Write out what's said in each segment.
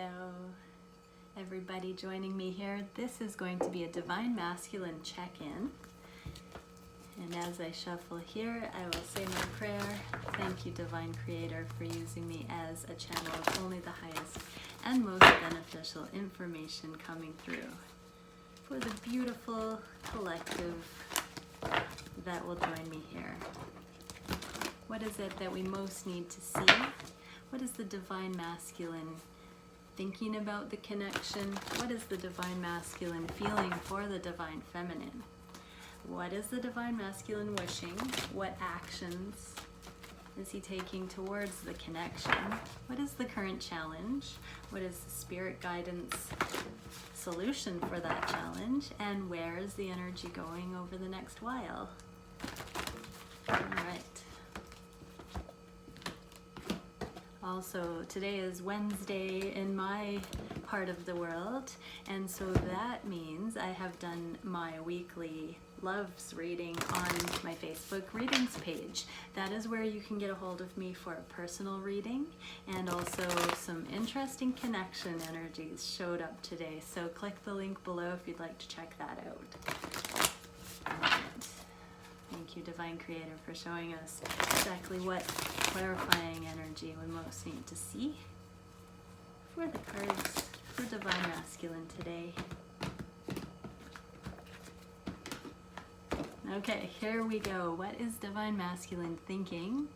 Hello, everybody joining me here. This is going to be a Divine Masculine check-in. And as I shuffle here, I will say my prayer. Thank you, Divine Creator, for using me as a channel of only the highest and most beneficial information coming through for the beautiful collective that will join me here. What is it that we most need to see? What is the Divine Masculine thinking about the connection? What is the Divine Masculine feeling for the Divine Feminine? What is the Divine Masculine wishing? What actions is he taking towards the connection? What is the current challenge? What is the spirit guidance solution for that challenge? And where is the energy going over the next while? All right. Also, today is Wednesday in my part of the world, and so that means I have done my weekly loves reading on my Facebook readings page. That is where you can get a hold of me for a personal reading, and also some interesting connection energies showed up today. So click the link below if you'd like to check that out. Thank you, Divine Creator, for showing us exactly what clarifying energy we most need to see for the cards for Divine Masculine today. Okay, here we go. What is Divine Masculine thinking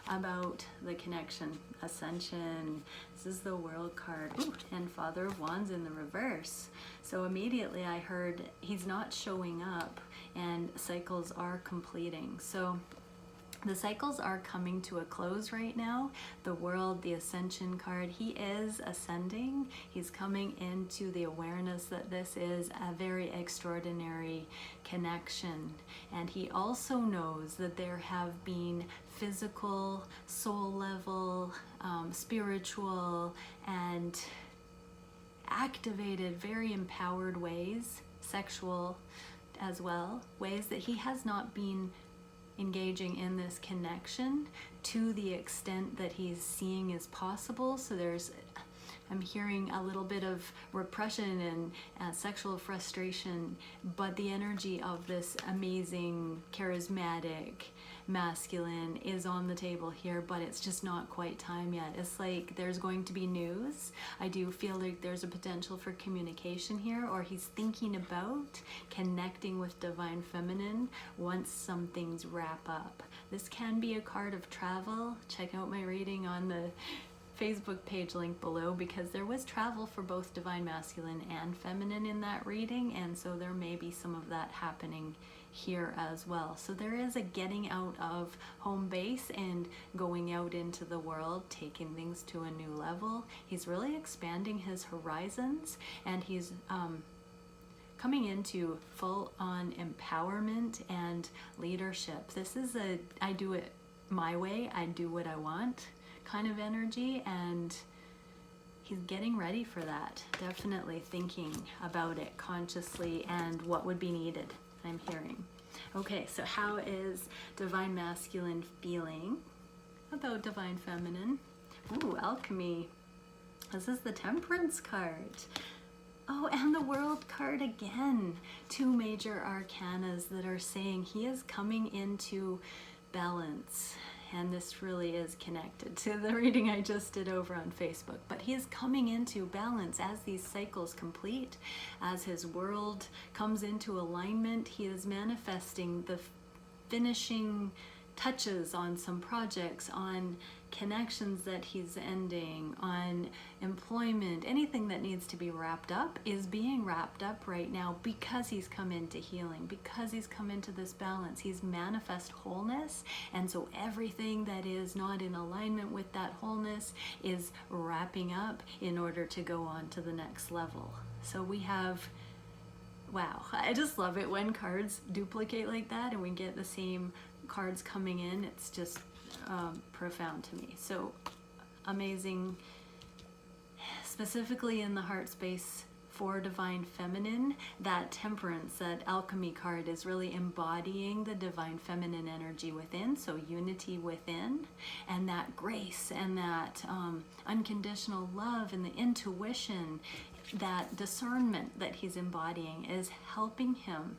about the connection? Ascension. This is the World card. Ooh, and Father of Wands in the reverse. So immediately I heard he's not showing up and cycles are completing. So the cycles are coming to a close right now. The World, the Ascension card, he is ascending. He's coming into the awareness that this is a very extraordinary connection. And he also knows that there have been physical, soul level, spiritual, and activated, very empowered ways, sexual as well, ways that he has not been engaging in this connection to the extent that he's seeing is possible. So I'm hearing a little bit of repression and sexual frustration, but the energy of this amazing, charismatic, masculine is on the table here, but it's just not quite time yet. It's like there's going to be news. I do feel like there's a potential for communication here, or he's thinking about connecting with Divine Feminine once some things wrap up. This can be a card of travel. Check out my reading on the Facebook page link below, because there was travel for both Divine Masculine and Feminine in that reading, and so there may be some of that happening here as well. So there is a getting out of home base and going out into the world, taking things to a new level. He's really expanding his horizons, and he's coming into full-on empowerment and leadership. This is a I do it my way, I do what I want kind of energy, and he's getting ready for that. Definitely thinking about it consciously and what would be needed, I'm hearing. Okay, so how is Divine Masculine feeling about Divine Feminine? Ooh, Alchemy. This is the Temperance card. Oh, and the World card again. Two major arcanas that are saying he is coming into balance. And this really is connected to the reading I just did over on Facebook. But he is coming into balance as these cycles complete, as his world comes into alignment. He is manifesting the finishing touches on some projects, on connections that he's ending, on employment. Anything that needs to be wrapped up is being wrapped up right now, because he's come into healing, because he's come into this balance. He's manifest wholeness, and so everything that is not in alignment with that wholeness is wrapping up in order to go on to the next level. So we have, wow, I just love it when cards duplicate like that and we get the same cards coming in. It's just profound to me. So amazing, specifically in the heart space for Divine Feminine, that Temperance, that Alchemy card is really embodying the Divine Feminine energy within, so unity within, and that grace and that unconditional love and the intuition, that discernment that he's embodying is helping him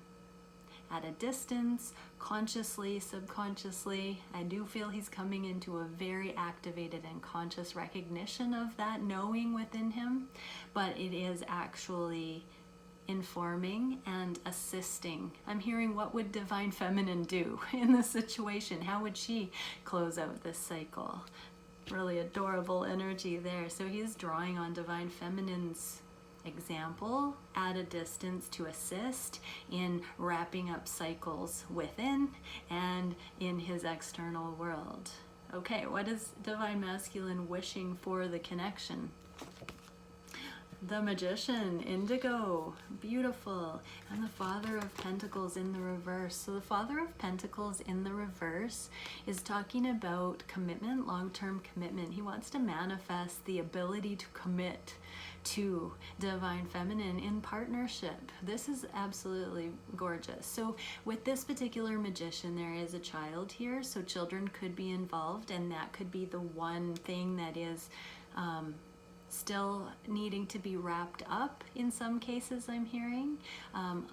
at a distance, consciously, subconsciously. I do feel he's coming into a very activated and conscious recognition of that knowing within him, but it is actually informing and assisting. I'm hearing, what would Divine Feminine do in this situation? How would she close out this cycle? Really adorable energy there. So he's drawing on Divine Feminine's example at a distance to assist in wrapping up cycles within and in his external world. Okay, what is Divine Masculine wishing for the connection? The Magician, indigo, beautiful, and the Father of Pentacles in the reverse. So the Father of Pentacles in the reverse is talking about commitment, long-term commitment. He wants to manifest the ability to commit to Divine Feminine in partnership. This is absolutely gorgeous. So with this particular Magician, there is a child here, so children could be involved, and that could be the one thing that is still needing to be wrapped up in some cases, I'm hearing.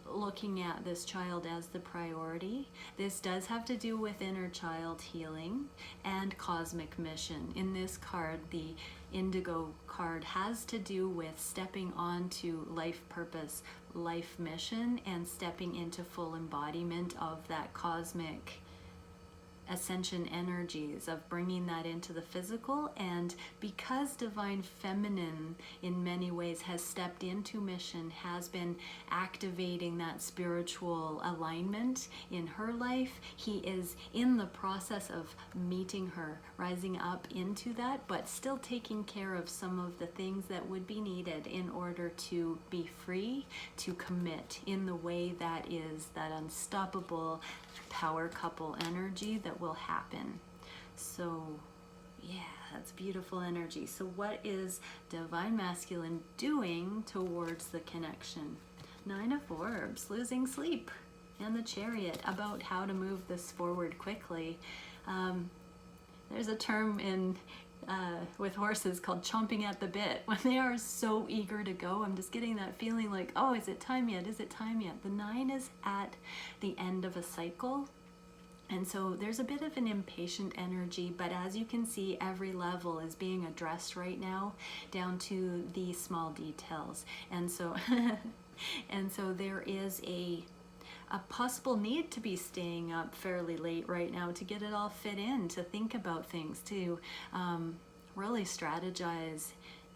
Looking at this child as the priority. This does have to do with inner child healing and cosmic mission. In this card, the indigo card has to do with stepping onto life purpose, life mission, and stepping into full embodiment of that cosmic ascension energies, of bringing that into the physical. And because Divine Feminine in many ways has stepped into mission, has been activating that spiritual alignment in her life, he is in the process of meeting her, rising up into that, but still taking care of some of the things that would be needed in order to be free to commit in the way that is that unstoppable power couple energy that will happen. So yeah, that's beautiful energy. So what is Divine Masculine doing towards the connection? Nine of Orbs, losing sleep, and the Chariot, about how to move this forward quickly. There's a term in with horses called chomping at the bit. When they are so eager to go, I'm just getting that feeling like, oh, is it time yet? Is it time yet? The 9 is at the end of a cycle. And so there's a bit of an impatient energy, but as you can see, every level is being addressed right now down to the small details. And so, and so there is a possible need to be staying up fairly late right now to get it all fit in, to think about things, to really strategize.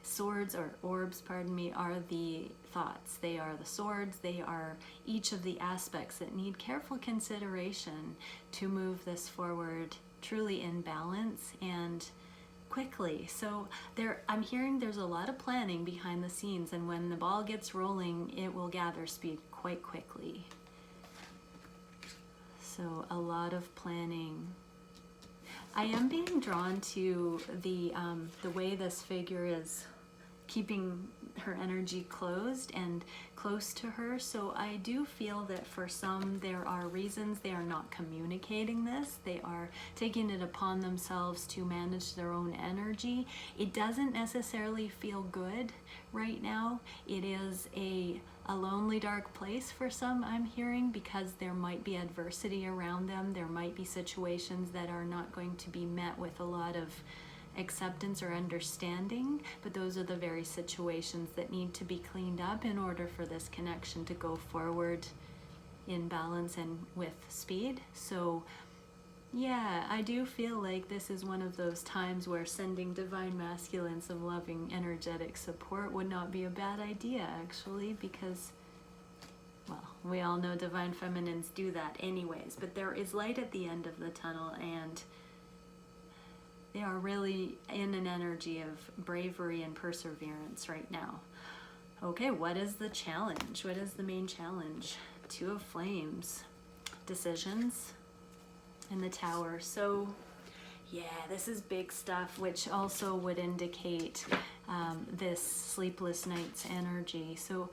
Swords, or orbs, pardon me, are the thoughts. They are the swords. They are each of the aspects that need careful consideration to move this forward truly in balance and quickly. So I'm hearing there's a lot of planning behind the scenes, and when the ball gets rolling, it will gather speed quite quickly. So a lot of planning. I am being drawn to the way this figure is keeping her energy closed and close to her. So I do feel that for some, there are reasons they are not communicating this. They are taking it upon themselves to manage their own energy. It doesn't necessarily feel good right now. It is a lonely, dark place for some, I'm hearing, because there might be adversity around them. There might be situations that are not going to be met with a lot of acceptance or understanding, but those are the very situations that need to be cleaned up in order for this connection to go forward in balance and with speed. So yeah, I do feel like this is one of those times where sending Divine Masculine some loving, energetic support would not be a bad idea, actually, because, well, we all know Divine Feminines do that anyways, but there is light at the end of the tunnel, and they are really in an energy of bravery and perseverance right now. Okay, what is the challenge? What is the main challenge? Two of Flames, decisions, and the Tower. So yeah, this is big stuff, which also would indicate this sleepless night's energy. So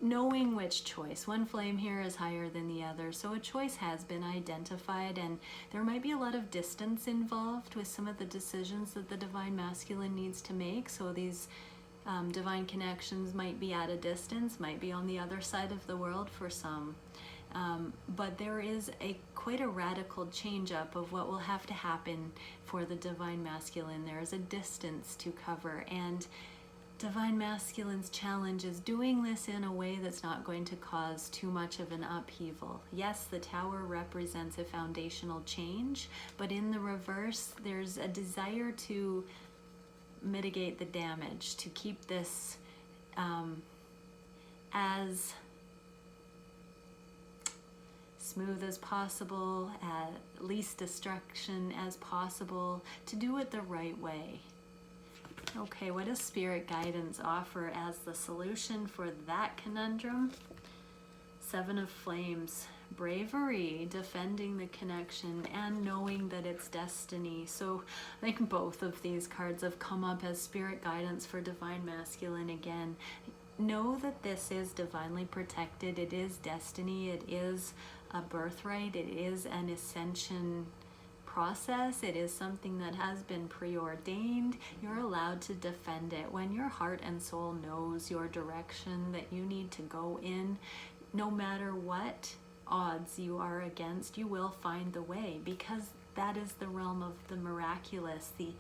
knowing which choice, one flame here is higher than the other, so a choice has been identified, and there might be a lot of distance involved with some of the decisions that the divine masculine needs to make. So these divine connections might be at a distance, might be on the other side of the world for some, but there is quite a radical change up of what will have to happen for the divine masculine. There is a distance to cover, and divine masculine's challenge is doing this in a way that's not going to cause too much of an upheaval. Yes, the tower represents a foundational change, but in the reverse, there's a desire to mitigate the damage, to keep this as smooth as possible, at least destruction as possible, to do it the right way. Okay, what does Spirit Guidance offer as the solution for that conundrum? Seven of Flames. Bravery, defending the connection, and knowing that it's destiny. So I think both of these cards have come up as Spirit Guidance for Divine Masculine again. Know that this is divinely protected. It is destiny. It is a birthright. It is an ascension process. It is something that has been preordained. You're allowed to defend it. When your heart and soul knows your direction that you need to go in, no matter what odds you are against, you will find the way, because that is the realm of the miraculous. The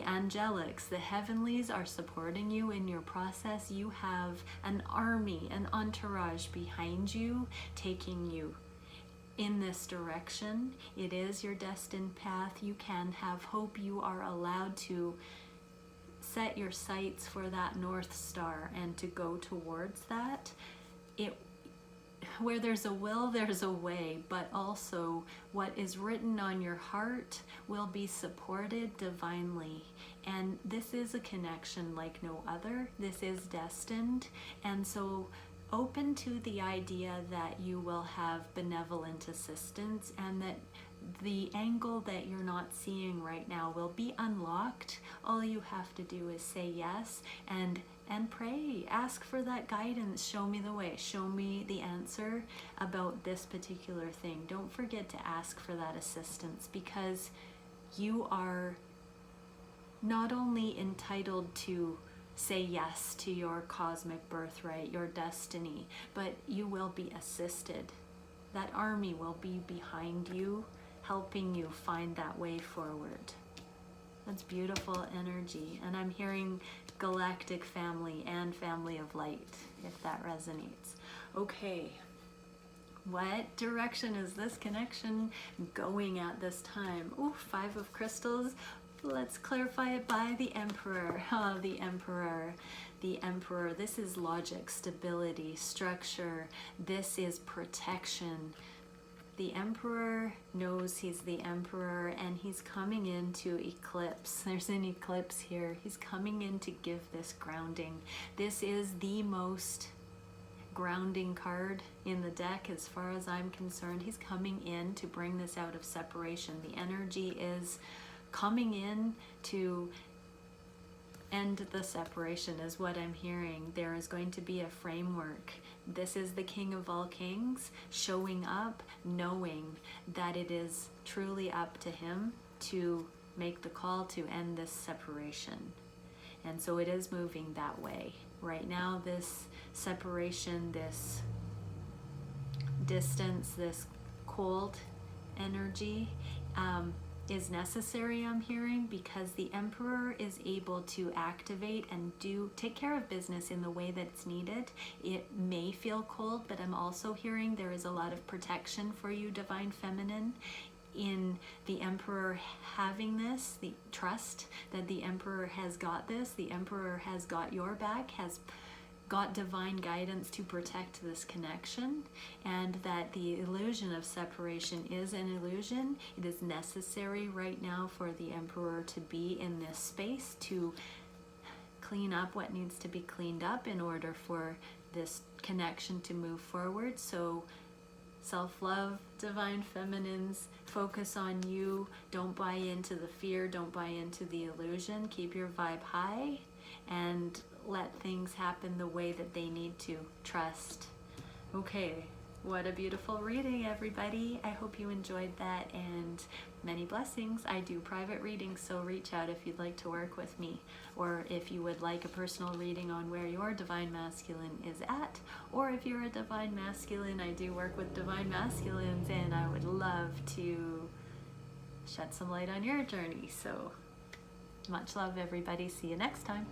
angelics, the heavenlies are supporting you in your process. You have an army, an entourage behind you, taking you in this direction. It is your destined path. You can have hope. You are allowed to set your sights for that North Star and to go towards that. Where there's a will, there's a way, but also what is written on your heart will be supported divinely. And this is a connection like no other. This is destined. And so open to the idea that you will have benevolent assistance, and that the angle that you're not seeing right now will be unlocked. All you have to do is say yes and pray. Ask for that guidance. Show me the way. Show me the answer about this particular thing. Don't forget to ask for that assistance, because you are not only entitled to say yes to your cosmic birthright, your destiny, but you will be assisted. That army will be behind you, helping you find that way forward. That's beautiful energy. And I'm hearing galactic family and family of light, if that resonates. Okay, what direction is this connection going at this time? Oh, Five of Crystals. Let's clarify it by the Emperor. Oh, the Emperor. The Emperor. This is logic, stability, structure. This is protection. The Emperor knows he's the Emperor, and he's coming into eclipse. There's an eclipse here. He's coming in to give this grounding. This is the most grounding card in the deck as far as I'm concerned. He's coming in to bring this out of separation. The energy is coming in to end the separation is what I'm hearing. There is going to be a framework. This is the King of all kings showing up, knowing that it is truly up to him to make the call to end this separation. And so it is moving that way. Right now, this separation, this distance, this cold energy, is necessary, I'm hearing, because the Emperor is able to activate and take care of business in the way that's needed. It may feel cold, but I'm also hearing there is a lot of protection for you, Divine Feminine, in the Emperor having this, the trust that the Emperor has got this, the Emperor has got your back, has got divine guidance to protect this connection, and that the illusion of separation is an illusion. It is necessary right now for the Emperor to be in this space to clean up what needs to be cleaned up in order for this connection to move forward. So Self-love, divine feminines, focus on you. Don't buy into the fear, don't buy into the illusion. Keep your vibe high and let things happen the way that they need to. Trust. Okay, what a beautiful reading, everybody. I hope you enjoyed that, and many blessings. I do private readings, so reach out if you'd like to work with me, or if you would like a personal reading on where your divine masculine is at, or if you're a divine masculine, I do work with divine masculines, and I would love to shed some light on your journey. So much love, everybody. See you next time.